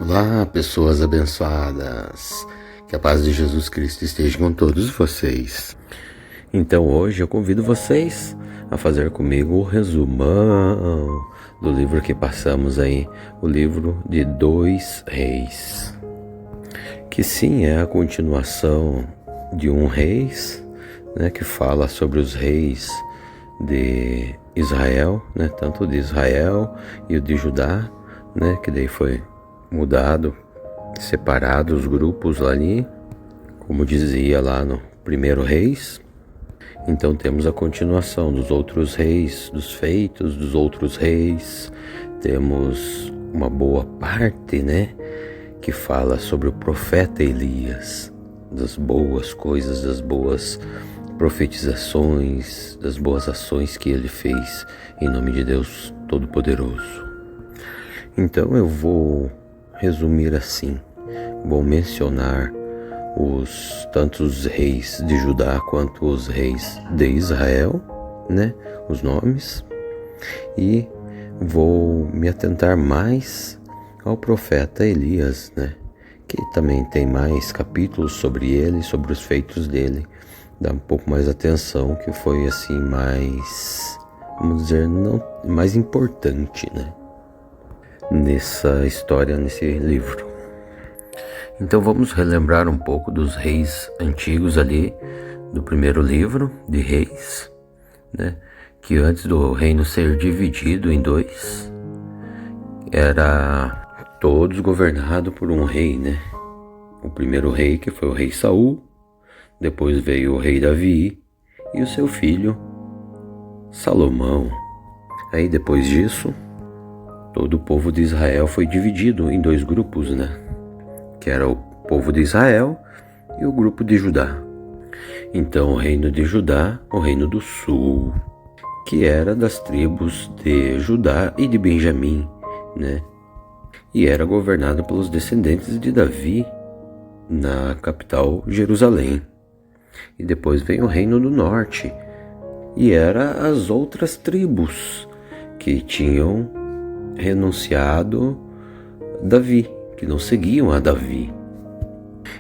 Olá, pessoas abençoadas. Que a paz de Jesus Cristo esteja com todos vocês. Então hoje eu convido vocês a fazer comigo o resumão do livro que passamos aí, o livro de 2 Reis. Que sim, é a continuação de 1 Reis, né, que fala sobre os reis de Israel, né, tanto de Israel e o de Judá, né, que daí foi mudado, separado os grupos ali, como dizia lá no 1 Reis. Então temos a continuação dos outros reis, dos feitos dos outros reis. Temos uma boa parte, né, que fala sobre o profeta Elias, das boas coisas, das boas profetizações, das boas ações que ele fez em nome de Deus Todo-Poderoso. Então eu vou resumir assim, vou mencionar tantos reis de Judá quanto os reis de Israel, né, os nomes, e vou me atentar mais ao profeta Elias, né, que também tem mais capítulos sobre ele, sobre os feitos dele, dá um pouco mais atenção, que foi assim mais, vamos dizer, não mais importante, né, nessa história, nesse livro. Então vamos relembrar um pouco dos reis antigos ali, do primeiro livro de Reis, né? Que antes do reino ser dividido em 2, era todos governados por um rei, né? O primeiro rei, que foi o rei Saul, depois veio o rei Davi e o seu filho Salomão. Aí depois disso, todo o povo de Israel foi dividido em 2 grupos, né? Que era o povo de Israel e o grupo de Judá. Então o reino de Judá, o reino do sul, que era das tribos de Judá e de Benjamim, né? E era governado pelos descendentes de Davi na capital Jerusalém. E depois veio o reino do norte, e era as outras tribos que tinham renunciado Davi, que não seguiam a Davi.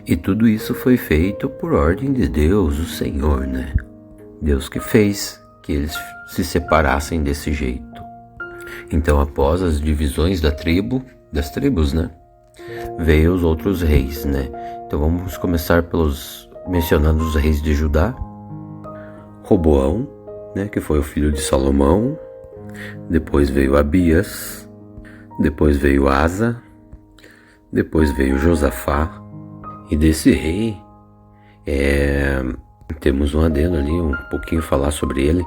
E tudo isso foi feito por ordem de Deus, o Senhor, né? Deus que fez que eles se separassem desse jeito. Então, após as divisões das tribos, né, veio os outros reis, né? Então vamos começar mencionando os reis de Judá. Roboão, né, que foi o filho de Salomão. Depois veio Abias. Depois veio Asa. Depois veio Josafá. E desse rei, temos um adendo ali, um pouquinho falar sobre ele,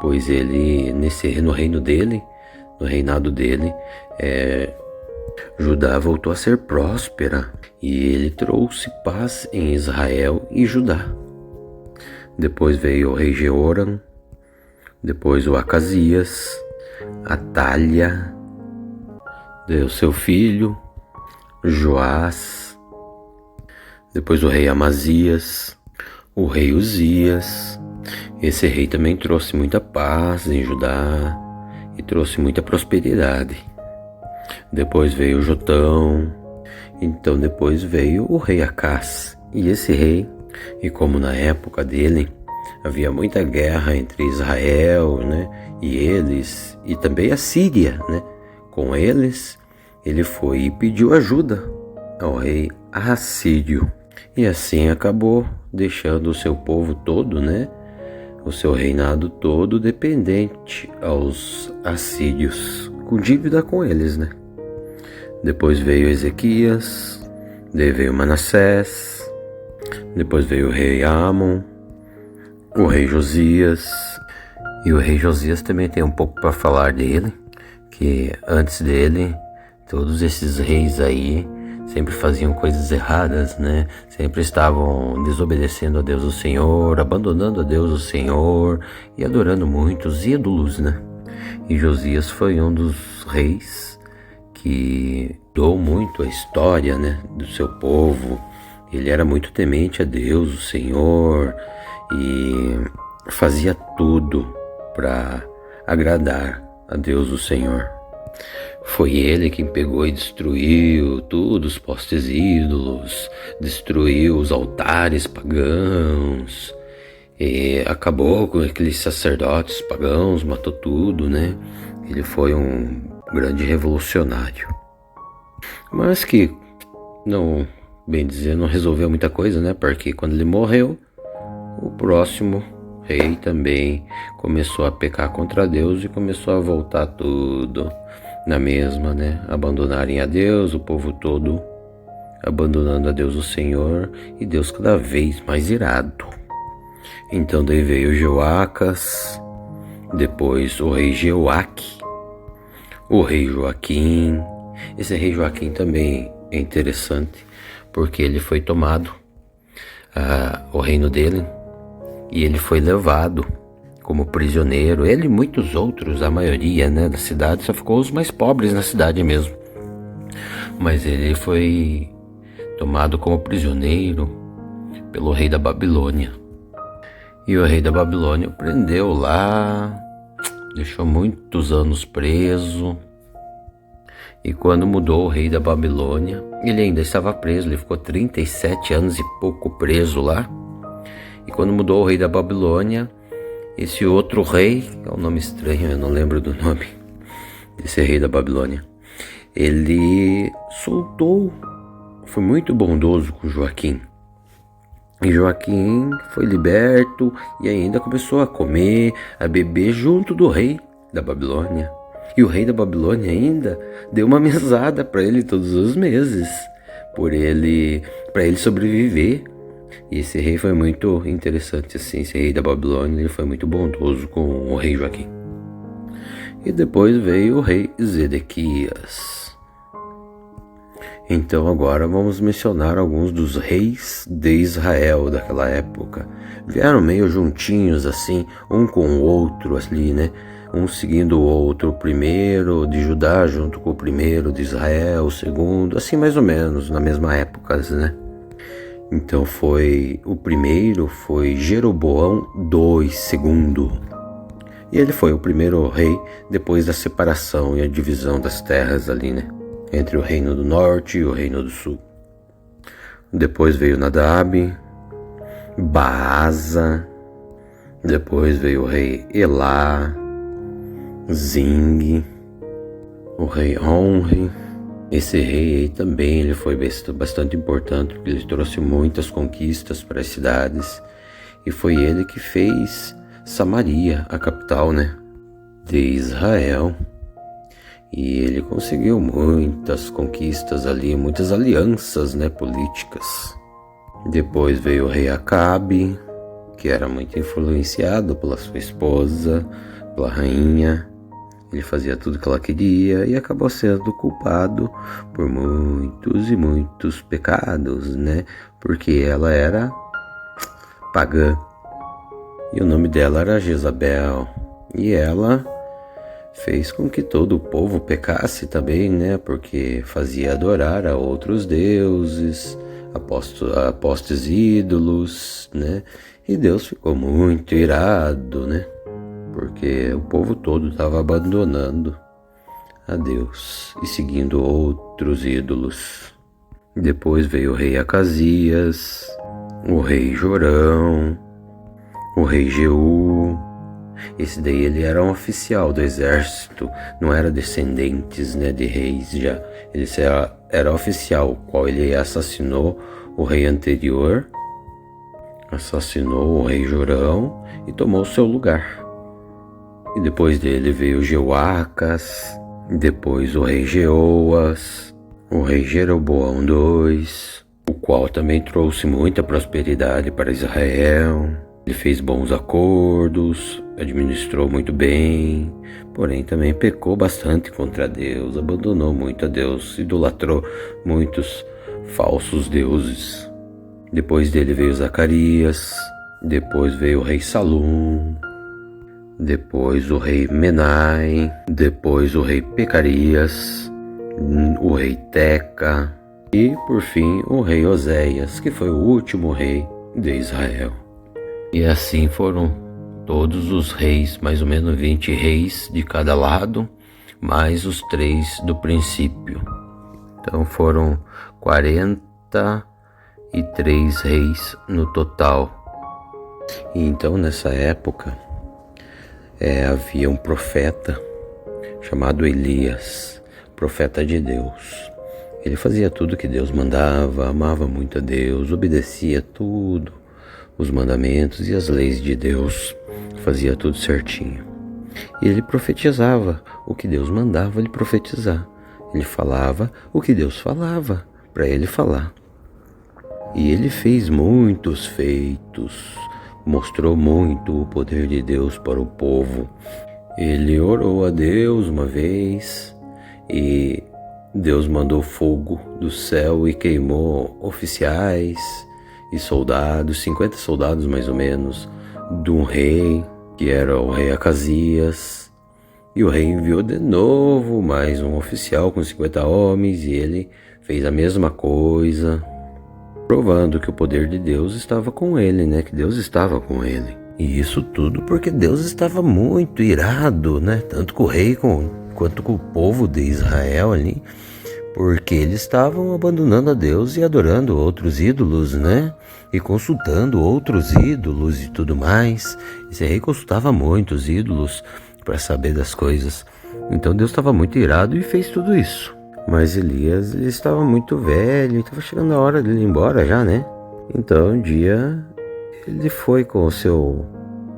pois ele, no reino dele, no reinado dele, Judá voltou a ser próspera e ele trouxe paz em Israel e Judá. Depois veio o rei Jeoram, depois o Acasias, Atália, deu seu filho, Joás, depois o rei Amazias, o rei Uzias. Esse rei também trouxe muita paz em Judá e trouxe muita prosperidade. Depois veio Jotão, então depois veio o rei Acás. E esse rei, e como na época dele havia muita guerra entre Israel, né, e eles, e também a Síria, né, com eles, ele foi e pediu ajuda ao rei Assírio. E assim acabou deixando o seu povo todo, né, o seu reinado todo dependente aos assírios, com dívida com eles, né. Depois veio Ezequias, daí veio Manassés, depois veio o rei Amon, o rei Josias. E o rei Josias também tem um pouco para falar dele, que antes dele, todos esses reis aí sempre faziam coisas erradas, né? Sempre estavam desobedecendo a Deus o Senhor, abandonando a Deus o Senhor e adorando muitos ídolos, né? E Josias foi um dos reis que mudou muito a história, né, do seu povo. Ele era muito temente a Deus o Senhor e fazia tudo para agradar a Deus o Senhor. Foi ele quem pegou e destruiu tudo, os postes ídolos, destruiu os altares pagãos, e acabou com aqueles sacerdotes pagãos, matou tudo, né? Ele foi um grande revolucionário. Mas que, não, bem dizer, não resolveu muita coisa, né? Porque quando ele morreu, o próximo rei também começou a pecar contra Deus e começou a voltar tudo na mesma, né? Abandonarem a Deus, o povo todo abandonando a Deus o Senhor, e Deus cada vez mais irado. Então daí veio Joacas, depois o rei Jeoaque, o rei Joaquim. Esse rei Joaquim também é interessante, porque ele foi tomado, o reino dele, e ele foi levado como prisioneiro. Ele e muitos outros, a maioria, né, da cidade, só ficou os mais pobres na cidade mesmo. Mas ele foi tomado como prisioneiro pelo rei da Babilônia. E o rei da Babilônia o prendeu lá, deixou muitos anos preso. E quando mudou o rei da Babilônia, ele ainda estava preso, ele ficou 37 anos e pouco preso lá. E quando mudou o rei da Babilônia, esse outro rei, é um nome estranho, eu não lembro do nome desse rei da Babilônia, ele soltou, foi muito bondoso com Joaquim. E Joaquim foi liberto e ainda começou a comer, a beber junto do rei da Babilônia. E o rei da Babilônia ainda deu uma mesada para ele todos os meses, para ele sobreviver. E esse rei foi muito interessante assim, esse rei da Babilônia, ele foi muito bondoso com o rei Joaquim. E depois veio o rei Zedequias. Então agora vamos mencionar alguns dos reis de Israel daquela época. Vieram meio juntinhos assim, um com o outro ali, né? Um seguindo o outro, o primeiro de Judá junto com o primeiro de Israel, o segundo, assim mais ou menos, na mesma época, né? Então o primeiro foi Jeroboão II. E ele foi o primeiro rei depois da separação e a divisão das terras ali, né? Entre o reino do norte e o reino do sul. Depois veio Nadab, Baasa, depois veio o rei Elá, Zing, o rei Onri. Esse rei aí também ele foi bastante importante, porque ele trouxe muitas conquistas para as cidades, e foi ele que fez Samaria, a capital, né, de Israel. E ele conseguiu muitas conquistas ali, muitas alianças, né, políticas. Depois veio o rei Acabe, que era muito influenciado pela sua esposa, pela rainha. Ele fazia tudo que ela queria e acabou sendo culpado por muitos e muitos pecados, né? Porque ela era pagã. E o nome dela era Jezabel. E ela fez com que todo o povo pecasse também, né? Porque fazia adorar a outros deuses, a postes ídolos, né? E Deus ficou muito irado, né? Porque o povo todo estava abandonando a Deus e seguindo outros ídolos. Depois veio o rei Acasias, o rei Jorão, o rei Jeú. Esse daí ele era um oficial do exército, não era descendentes, né, de reis já. Ele era oficial, o qual ele assassinou o rei anterior, assassinou o rei Jorão e tomou seu lugar. E depois dele veio Jeoacas, depois o rei Jeoas, o rei Jeroboão II, o qual também trouxe muita prosperidade para Israel. Ele fez bons acordos, administrou muito bem, porém também pecou bastante contra Deus, abandonou muito a Deus, idolatrou muitos falsos deuses. Depois dele veio Zacarias, depois veio o rei Salum, depois o rei Menai, depois o rei Pecarias, o rei Teca e, por fim, o rei Oséias, que foi o último rei de Israel. E assim foram todos os reis, mais ou menos 20 reis de cada lado, mais os 3 do princípio. Então foram 43 reis no total. E então nessa época havia um profeta chamado Elias, profeta de Deus. Ele fazia tudo que Deus mandava, amava muito a Deus, obedecia tudo, os mandamentos e as leis de Deus, fazia tudo certinho. E ele profetizava o que Deus mandava ele profetizar. Ele falava o que Deus falava para ele falar. E ele fez muitos feitos, mostrou muito o poder de Deus para o povo. Ele orou a Deus uma vez e Deus mandou fogo do céu e queimou oficiais e soldados, 50 soldados mais ou menos, de um rei, que era o rei Acasias. E o rei enviou de novo mais um oficial com 50 homens e ele fez a mesma coisa, provando que o poder de Deus estava com ele, né? Que Deus estava com ele. E isso tudo porque Deus estava muito irado, né? Tanto com o rei quanto com o povo de Israel ali, porque eles estavam abandonando a Deus e adorando outros ídolos, né? E consultando outros ídolos e tudo mais. Esse rei consultava muitos ídolos para saber das coisas. Então Deus estava muito irado e fez tudo isso. Mas Elias, ele estava muito velho, estava chegando a hora dele ir embora já, né? Então um dia ele foi com o seu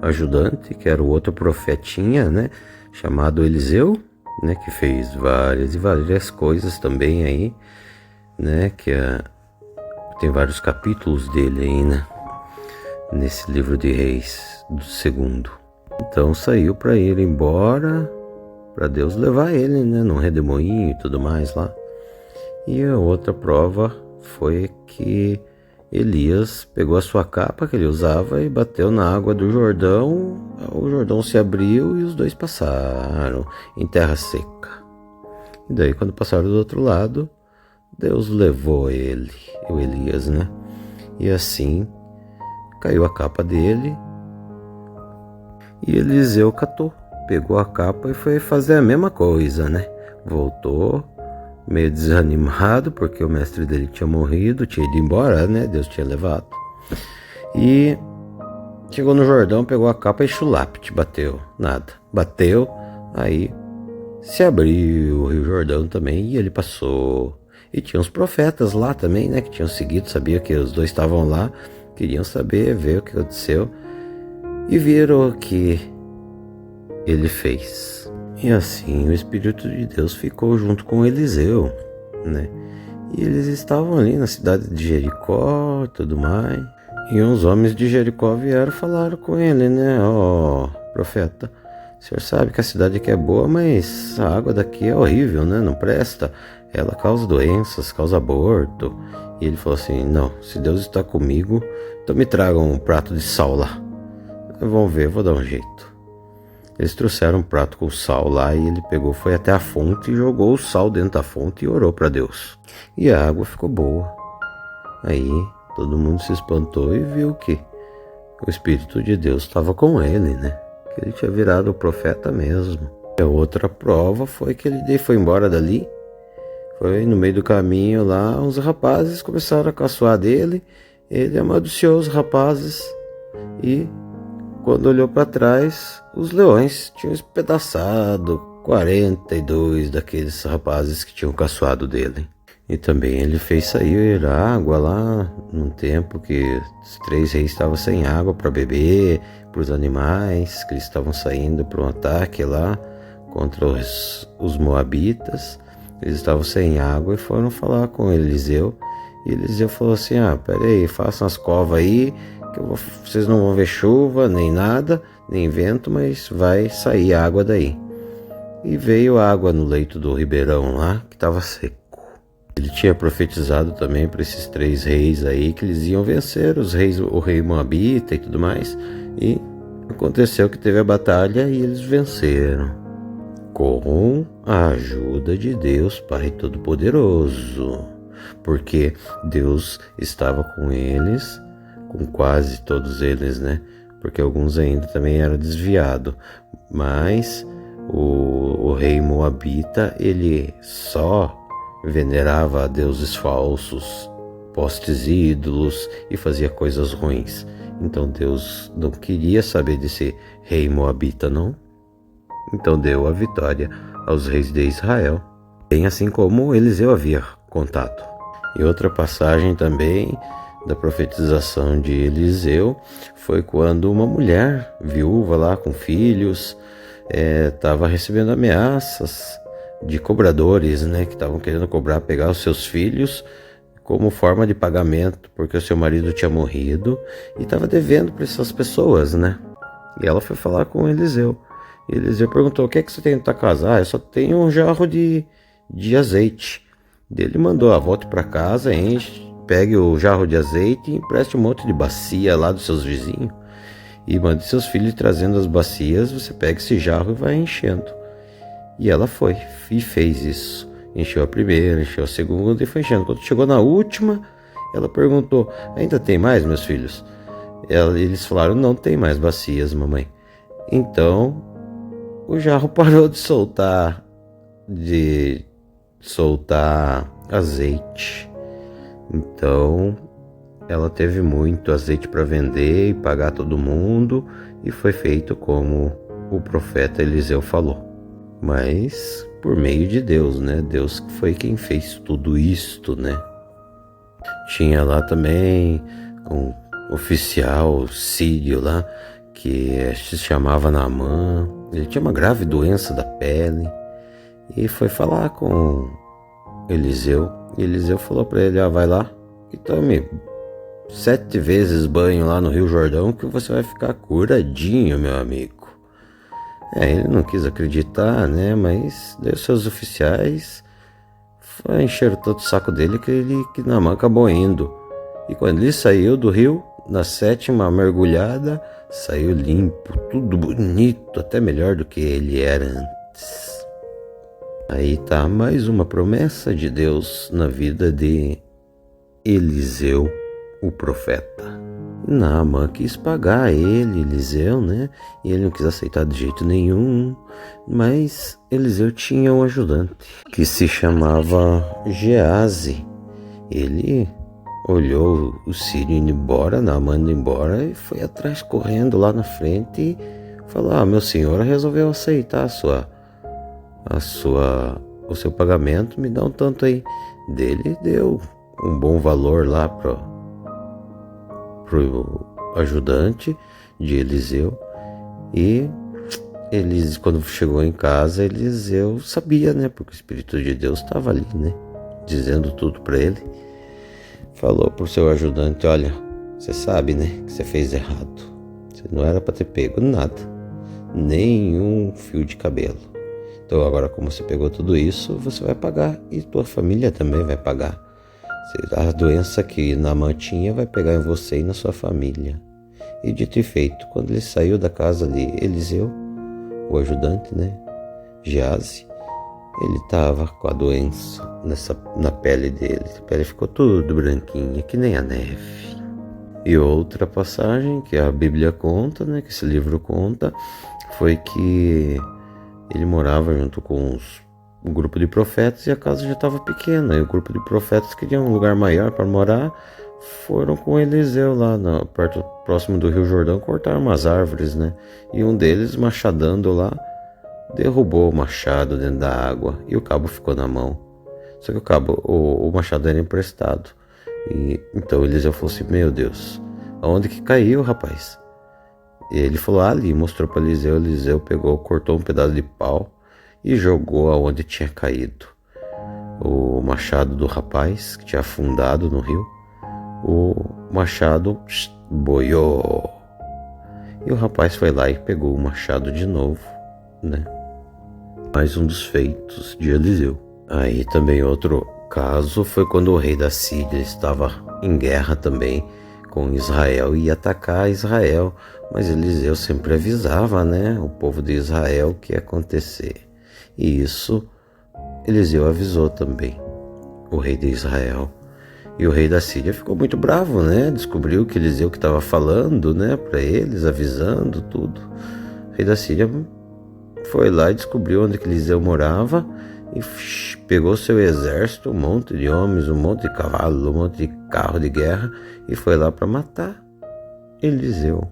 ajudante, que era o outro profetinha, né? Chamado Eliseu, né? Que fez várias e várias coisas também aí, né? Que tem vários capítulos dele aí, né? Nesse livro de Reis, do segundo. Então saiu para ir embora, para Deus levar ele, né, num redemoinho e tudo mais lá. E a outra prova foi que Elias pegou a sua capa que ele usava e bateu na água do Jordão. O Jordão se abriu e os dois passaram em terra seca. E daí quando passaram do outro lado, Deus levou ele, o Elias, né? E assim caiu a capa dele. E Eliseu catou, pegou a capa e foi fazer a mesma coisa, né? Voltou, meio desanimado, porque o mestre dele tinha morrido, tinha ido embora, né? Deus tinha levado. E chegou no Jordão, pegou a capa e chulapt, bateu, nada. Bateu, aí se abriu o Rio Jordão também e ele passou. E tinha uns profetas lá também, né? Que tinham seguido, sabia que os dois estavam lá, queriam saber, ver o que aconteceu. E viram o que ele fez. E assim o Espírito de Deus ficou junto com Eliseu, né? E eles estavam ali na cidade de Jericó e tudo mais. E uns homens de Jericó vieram e falaram com ele, né? Ó, profeta, o senhor sabe que a cidade aqui é boa, mas a água daqui é horrível, né? Não presta. Ela causa doenças, causa aborto. E ele falou assim, não, se Deus está comigo, então me tragam um prato de sal lá. Vamos ver, vou dar um jeito. Eles trouxeram um prato com sal lá e ele pegou, foi até a fonte e jogou o sal dentro da fonte e orou para Deus. E a água ficou boa. Aí todo mundo se espantou e viu que o Espírito de Deus estava com ele, né? Que ele tinha virado o profeta mesmo. E a outra prova foi que ele foi embora dali. Foi no meio do caminho lá, uns rapazes começaram a caçoar dele. Ele amaldiçoou os rapazes e quando olhou para trás, os leões tinham espedaçado 42 daqueles rapazes que tinham caçoado dele. E também ele fez sair a água lá, num tempo que os 3 reis estavam sem água para beber, para os animais, que eles estavam saindo para um ataque lá contra os moabitas. Eles estavam sem água e foram falar com Eliseu. E Eliseu falou assim, peraí, façam as covas aí, que vocês não vão ver chuva, nem nada, nem vento, mas vai sair água daí. E veio água no leito do ribeirão lá, que estava seco. Ele tinha profetizado também para esses 3 reis aí, que eles iam vencer o rei Moabita e tudo mais. E aconteceu que teve a batalha e eles venceram. Com a ajuda de Deus Pai Todo-Poderoso. Porque Deus estava com eles, com quase todos eles, né? Porque alguns ainda também eram desviados. Mas o rei moabita, ele só venerava a deuses falsos, postes ídolos e fazia coisas ruins. Então Deus não queria saber desse rei moabita, não. Então deu a vitória aos reis de Israel, bem assim como Eliseu havia contado. E outra passagem também da profetização de Eliseu foi quando uma mulher viúva lá com filhos estava recebendo ameaças de cobradores, né, que estavam querendo pegar os seus filhos como forma de pagamento, porque o seu marido tinha morrido e estava devendo para essas pessoas, né? E ela foi falar com Eliseu. E Eliseu perguntou: o que é que você tem na tua casa? Eu só tenho um jarro de azeite. Ele mandou: volte para casa, enche, pegue o jarro de azeite e empreste um monte de bacia lá dos seus vizinhos. E mande seus filhos trazendo as bacias, você pega esse jarro e vai enchendo. E ela foi e fez isso. Encheu a primeira, encheu a segunda e foi enchendo. Quando chegou na última, ela perguntou: ainda tem mais, meus filhos? Eles falaram: não tem mais bacias, mamãe. Então, o jarro parou de soltar azeite. Então, ela teve muito azeite para vender e pagar todo mundo, e foi feito como o profeta Eliseu falou. Mas por meio de Deus, né? Deus foi quem fez tudo isto, né? Tinha lá também um oficial sírio lá, que se chamava Naamã. Ele tinha uma grave doença da pele e foi falar com Eliseu. E Eliseu falou para ele: vai lá e tome 7 vezes banho lá no Rio Jordão que você vai ficar curadinho, meu amigo. Ele não quis acreditar, né? Mas daí os seus oficiais encheram tanto o saco dele que Naamã acabou indo. E quando ele saiu do rio, na 7ª mergulhada, saiu limpo, tudo bonito, até melhor do que ele era antes. Aí tá mais uma promessa de Deus na vida de Eliseu, o profeta. Naamã quis pagar Eliseu, né? E ele não quis aceitar de jeito nenhum. Mas Eliseu tinha um ajudante que se chamava Geazi. Ele olhou o sírio indo embora, Naamã indo embora, e foi atrás correndo lá na frente e falou: meu senhor resolveu aceitar o seu pagamento, me dá um tanto aí. Dele deu um bom valor lá pro ajudante de Eliseu. E quando chegou em casa, Eliseu sabia, né? Porque o Espírito de Deus estava ali, né? Dizendo tudo para ele. Falou pro seu ajudante: olha, você sabe, né? Que você fez errado. Você não era para ter pego nada, nenhum fio de cabelo. Então agora, como você pegou tudo isso, você vai pagar, e tua família também vai pagar. A doença que Naamã tinha vai pegar em você e na sua família. E dito e feito, quando ele saiu da casa de Eliseu, o ajudante, né, Geazi, ele estava com a doença na pele dele. A pele ficou tudo branquinha, que nem a neve. E outra passagem que a Bíblia conta, né, que esse livro conta, foi que ele morava junto com um grupo de profetas e a casa já estava pequena. E o grupo de profetas queria um lugar maior para morar. Foram com Eliseu lá próximo do Rio Jordão, cortaram umas árvores, né? E um deles, machadando lá, derrubou o machado dentro da água e o cabo ficou na mão. Só que o machado era emprestado. E então Eliseu falou assim: meu Deus, aonde que caiu, rapaz? E ele falou: ali, mostrou para Eliseu. Eliseu pegou, cortou um pedaço de pau e jogou aonde tinha caído o machado do rapaz, que tinha afundado no rio. O machado boiou. E o rapaz foi lá e pegou o machado de novo, né? Mais um dos feitos de Eliseu. Aí também outro caso foi quando o rei da Síria estava em guerra também com Israel e ia atacar Israel. Mas Eliseu sempre avisava, né, o povo de Israel o que ia acontecer. E isso Eliseu avisou também o rei de Israel. E o rei da Síria ficou muito bravo, né? Descobriu que Eliseu que estava falando, né, para eles, avisando tudo. O rei da Síria foi lá e descobriu onde que Eliseu morava e pegou seu exército, um monte de homens, um monte de cavalos, um monte de carro de guerra e foi lá para matar Eliseu.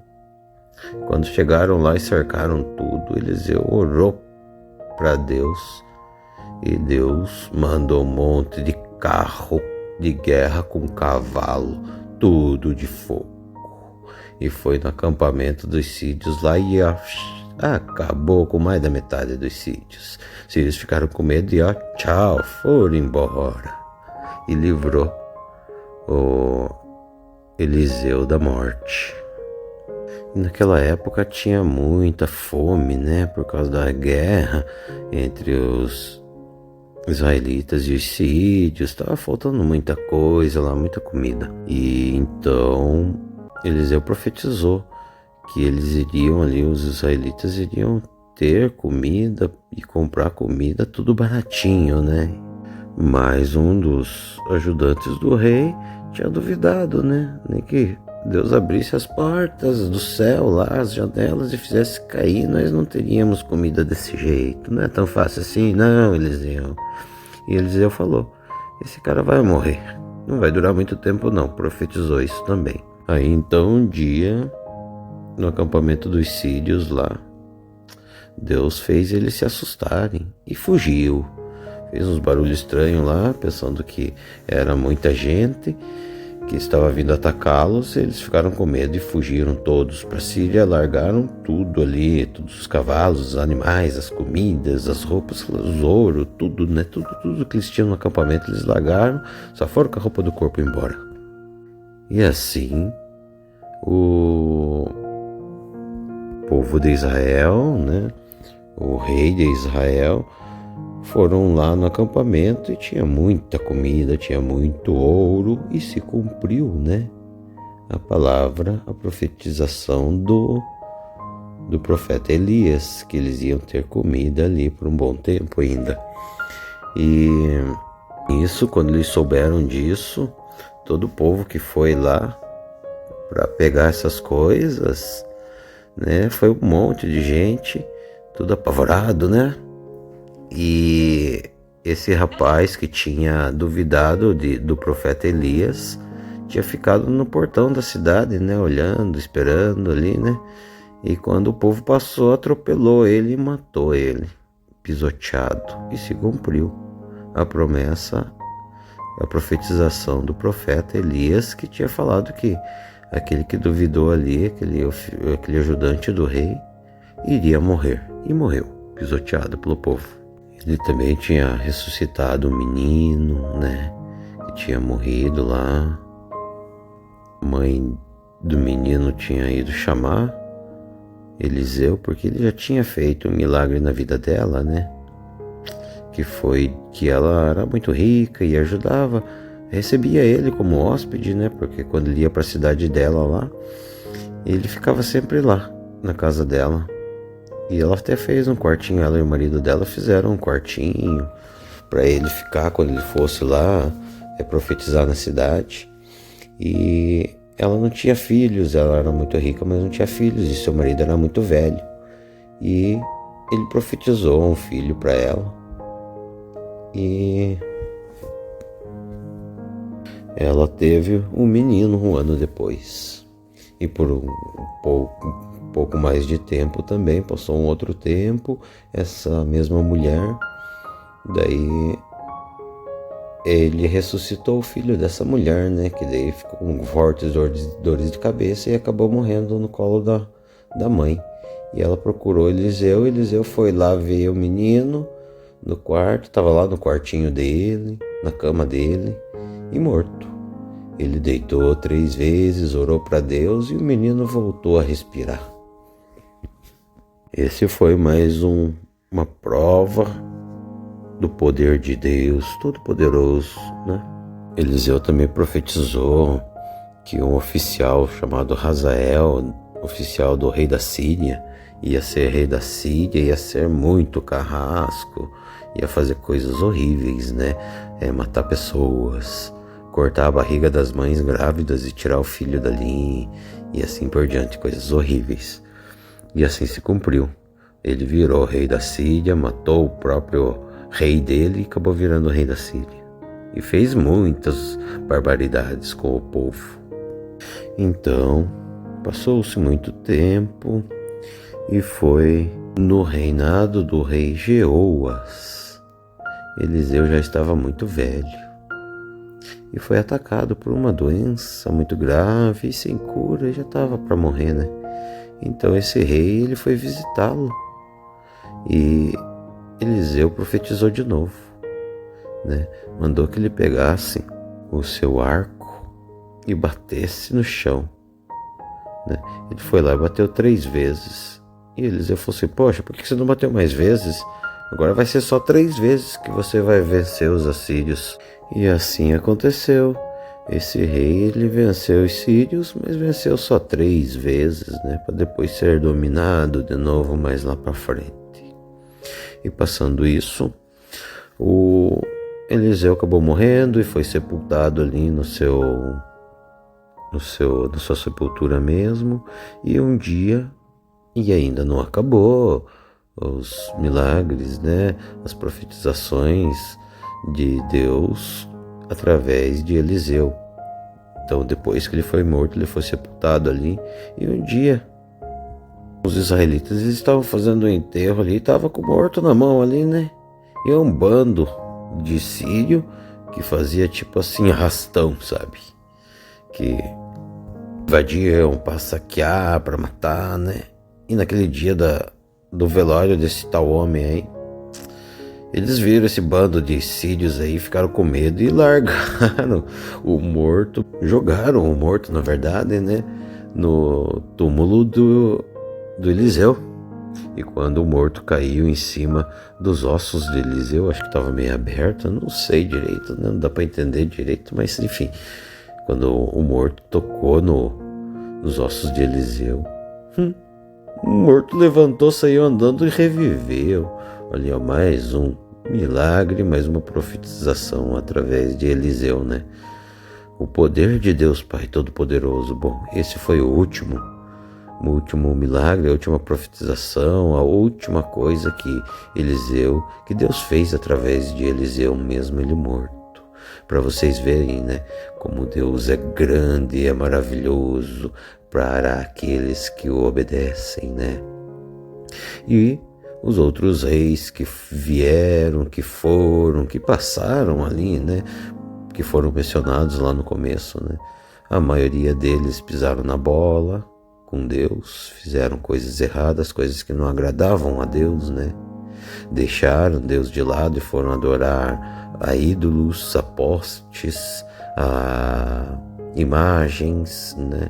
Quando chegaram lá e cercaram tudo, Eliseu orou para Deus e Deus mandou um monte de carro de guerra com cavalo, tudo de fogo. E foi no acampamento dos sírios lá e acabou com mais da metade dos sírios. Os sírios ficaram com medo e tchau, foram embora. E livrou o Eliseu da morte. E naquela época tinha muita fome, né? Por causa da guerra entre os israelitas e os sírios. Estava faltando muita coisa lá, muita comida. E então Eliseu profetizou que eles iriam ali, os israelitas iriam ter comida e comprar comida tudo baratinho, né? Mas um dos ajudantes do rei tinha duvidado, né? Nem que Deus abrisse as portas do céu lá, as janelas e fizesse cair, nós não teríamos comida desse jeito. Não é tão fácil assim, não, Eliseu. E Eliseu falou, esse cara vai morrer, não vai durar muito tempo não, profetizou isso também. Aí então um dia, no acampamento dos sírios lá, Deus fez eles se assustarem e fugiu. Fez uns barulhos estranhos lá, pensando que era muita gente que estava vindo atacá-los. Eles ficaram com medo e fugiram todos para a Síria, largaram tudo ali, todos os cavalos, os animais, as comidas, as roupas, os ouro, tudo, né? Tudo que eles tinham no acampamento eles largaram, só foram com a roupa do corpo embora. E assim, o povo de Israel, né? O rei de Israel, foram lá no acampamento e tinha muita comida, tinha muito ouro e se cumpriu, né? A palavra, a profetização do profeta Elias, que eles iam ter comida ali por um bom tempo ainda. E isso, quando eles souberam disso, todo o povo que foi lá para pegar essas coisas, né? Foi um monte de gente, tudo apavorado, né? E esse rapaz que tinha duvidado do profeta Elias tinha ficado no portão da cidade, né? Olhando, esperando ali, né? E quando o povo passou, atropelou ele e matou ele, pisoteado. E se cumpriu a promessa, a profetização do profeta Elias, que tinha falado que aquele que duvidou ali, aquele ajudante do rei, iria morrer. E morreu, pisoteado pelo povo. Ele também tinha ressuscitado um menino, né? Que tinha morrido lá. A mãe do menino tinha ido chamar Eliseu, porque ele já tinha feito um milagre na vida dela, né? Que foi que ela era muito rica e ajudava, recebia ele como hóspede, né? Porque quando ele ia para a cidade dela lá, ele ficava sempre lá, na casa dela. E ela até fez um quartinho, ela e o marido dela fizeram um quartinho para ele ficar quando ele fosse lá profetizar na cidade. E ela não tinha filhos, ela era muito rica, mas não tinha filhos, e seu marido era muito velho. E ele profetizou um filho para ela. E ela teve um menino um ano depois. E por um pouco mais de tempo também, passou um outro tempo, essa mesma mulher, daí ele ressuscitou o filho dessa mulher, né, que daí ficou com fortes dores de cabeça e acabou morrendo no colo da mãe. E ela procurou Eliseu foi lá ver o menino no quarto, estava lá no quartinho dele, na cama dele, e morto. Ele deitou 3 vezes, orou para Deus e o menino voltou a respirar. Esse foi mais uma prova do poder de Deus Todo-Poderoso, né? Eliseu também profetizou que um oficial chamado Hazael, oficial do rei da Síria, ia ser rei da Síria, ia ser muito carrasco, ia fazer coisas horríveis, né? Matar pessoas, cortar a barriga das mães grávidas e tirar o filho dali, e assim por diante, coisas horríveis. E assim se cumpriu. ele virou rei da Síria, matou o próprio rei dele e acabou virando o rei da Síria. E fez muitas barbaridades com o povo. Então, passou-se muito tempo e foi no reinado do rei Jeoas. Eliseu já estava muito velho e foi atacado por uma doença muito grave e sem cura, já estava para morrer, né? Então esse rei, ele foi visitá-lo e Eliseu profetizou de novo, né? Mandou que ele pegasse o seu arco e batesse no chão, né? Ele foi lá e bateu 3 vezes. E Eliseu falou assim: poxa, por que você não bateu mais vezes? Agora vai ser só 3 vezes que você vai vencer os assírios. E assim aconteceu. Esse rei, ele venceu os sírios, mas venceu só 3 vezes, né? Para depois ser dominado de novo mais lá para frente. E passando isso, o Eliseu acabou morrendo e foi sepultado ali na sua sepultura mesmo. E um dia, e ainda não acabou, os milagres, né? As profetizações de Deus através de Eliseu. Então, depois que ele foi morto, ele foi sepultado ali. E um dia, os israelitas estavam fazendo um enterro ali, estava com o morto na mão ali, né? E um bando de sírio que fazia tipo assim arrastão, sabe? Que invadiam para saquear, para matar, né? E naquele dia do velório desse tal homem aí, eles viram esse bando de sírios aí, ficaram com medo e largaram o morto, jogaram o morto, na verdade, né, no túmulo do Eliseu. E quando o morto caiu em cima dos ossos de Eliseu, acho que estava meio aberto, não sei direito, né, não dá para entender direito, mas enfim, quando o morto tocou nos ossos de Eliseu, o morto levantou, saiu andando e reviveu. Olha, mais um milagre, mais uma profetização através de Eliseu, né? O poder de Deus Pai Todo-Poderoso. Bom, esse foi o último milagre, a última profetização, a última coisa que Deus fez através de Eliseu, mesmo ele morto. Para vocês verem, né, como Deus é grande e é maravilhoso para aqueles que o obedecem, né? E os outros reis que vieram, que foram, que passaram ali, né, que foram mencionados lá no começo, né? A maioria deles pisaram na bola com Deus, fizeram coisas erradas, coisas que não agradavam a Deus, né? Deixaram Deus de lado e foram adorar a ídolos, a postes, a imagens, né?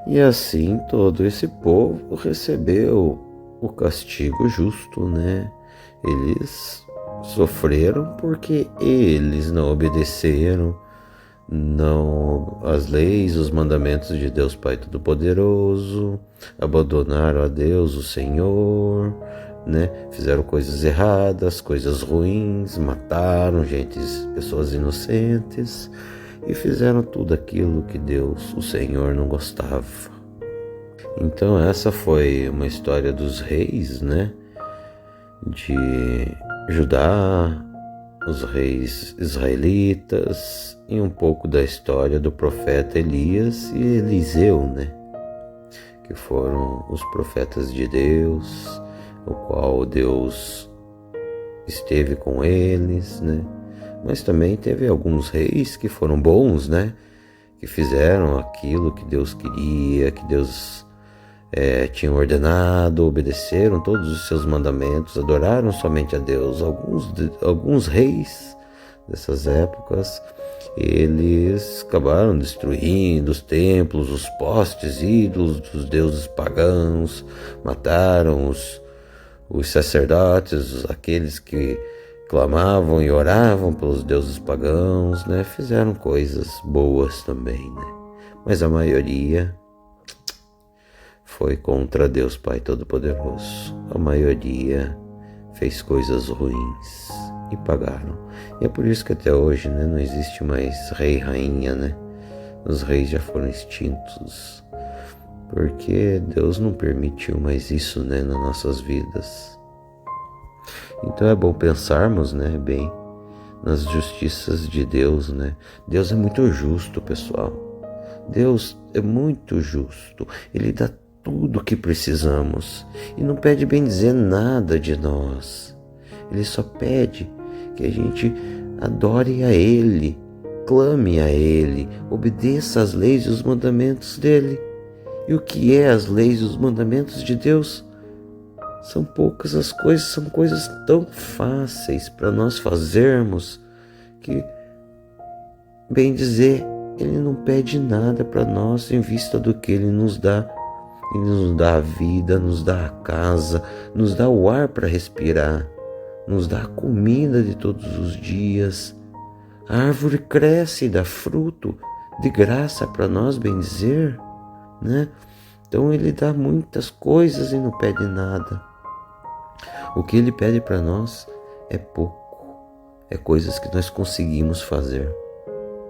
E assim todo esse povo recebeu o castigo justo, né? Eles sofreram porque eles não obedeceram as leis, os mandamentos de Deus Pai Todo-Poderoso, abandonaram a Deus, o Senhor, né? Fizeram coisas erradas, coisas ruins, mataram pessoas inocentes e fizeram tudo aquilo que Deus, o Senhor, não gostava. Então essa foi uma história dos reis, né? De Judá, os reis israelitas e um pouco da história do profeta Elias e Eliseu, né? Que foram os profetas de Deus, o qual Deus esteve com eles, né? Mas também teve alguns reis que foram bons, né? Que fizeram aquilo que Deus queria, que Deus tinha ordenado, obedeceram todos os seus mandamentos, adoraram somente a Deus. Alguns reis dessas épocas, eles acabaram destruindo os templos, os postes, ídolos dos deuses pagãos, mataram os sacerdotes, aqueles que clamavam e oravam pelos deuses pagãos, né? Fizeram coisas boas também, né? Mas a maioria foi contra Deus Pai Todo-Poderoso. A maioria fez coisas ruins e pagaram. E é por isso que até hoje, né, não existe mais rei e rainha, né? Os reis já foram extintos, porque Deus não permitiu mais isso, né, nas nossas vidas. Então é bom pensarmos, né, bem nas justiças de Deus, né? Deus é muito justo, pessoal. Deus é muito justo. Ele dá tudo o que precisamos e não pede, bem dizer, nada de nós. Ele só pede que a gente adore a Ele, clame a Ele, obedeça às leis e os mandamentos dEle. E o que é as leis e os mandamentos de Deus? São poucas as coisas, são coisas tão fáceis para nós fazermos que, bem dizer, Ele não pede nada para nós em vista do que Ele nos dá. Ele nos dá a vida, nos dá a casa, nos dá o ar para respirar, nos dá a comida de todos os dias. A árvore cresce e dá fruto de graça para nós, bem dizer, né? Então Ele dá muitas coisas e não pede nada. O que Ele pede para nós é pouco, é coisas que nós conseguimos fazer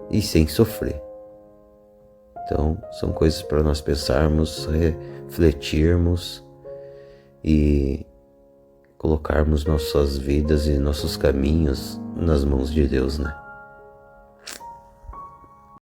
e sem sofrer. Então, são coisas para nós pensarmos, refletirmos e colocarmos nossas vidas e nossos caminhos nas mãos de Deus, né?